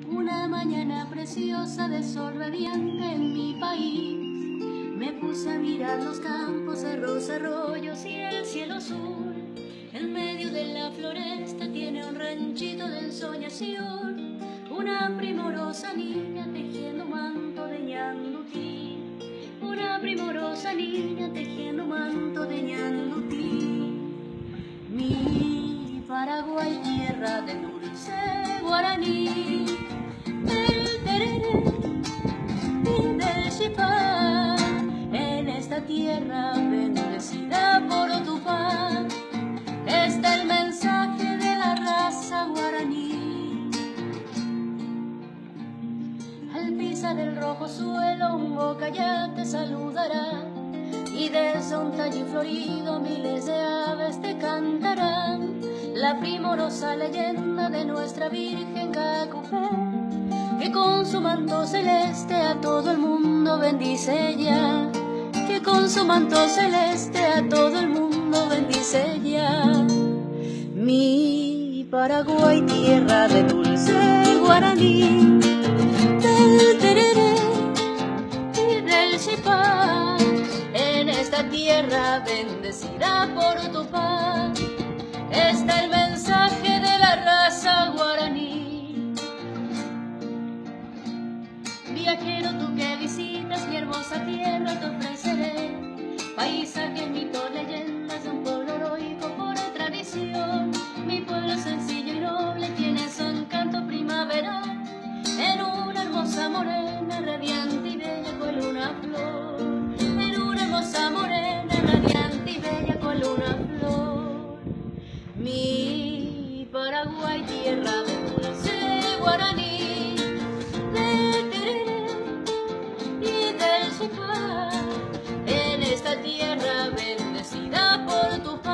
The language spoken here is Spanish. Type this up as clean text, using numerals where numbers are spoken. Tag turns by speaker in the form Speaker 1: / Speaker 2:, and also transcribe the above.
Speaker 1: Una mañana preciosa de sol radiante en mi país, me puse a mirar los campos, cerros, arroyos y el cielo azul. En medio de la floresta tiene un ranchito de ensoñación, una primorosa niña tejiendo un manto de ñandutí. Una primorosa niña tejiendo un manto de ñandutí. Mi Paraguay, tierra de dulce guaraní, del tereré y del chipá, en esta tierra bendecida por tu paz, está el mensaje de la raza guaraní. Al pisar el rojo suelo un boca ya te saludará, y desde un talle florido miles de aves te cantarán la primorosa leyenda de nuestra Virgen Cacupé, que con su manto celeste a todo el mundo bendice ya, que con su manto celeste a todo el mundo bendice ya. Mi Paraguay, tierra de dulce guaraní, del tereré y del chipá, en esta tierra bendecida por tu paz, está el mensaje de la raza guaraní. Viajero, tú que visitas mi hermosa tierra, te ofreceré paisajes, mitos, leyendas de un pueblo heroico por tradición. Mi pueblo sencillo y noble tiene su encanto primaveral, en una hermosa morena radiante y bella cual una flor, en una hermosa morena radiante y bella cual una flor. Mi Paraguay, tierra de dulce guaraní, del tereré y del chipá, en esta tierra bendecida por tu paz,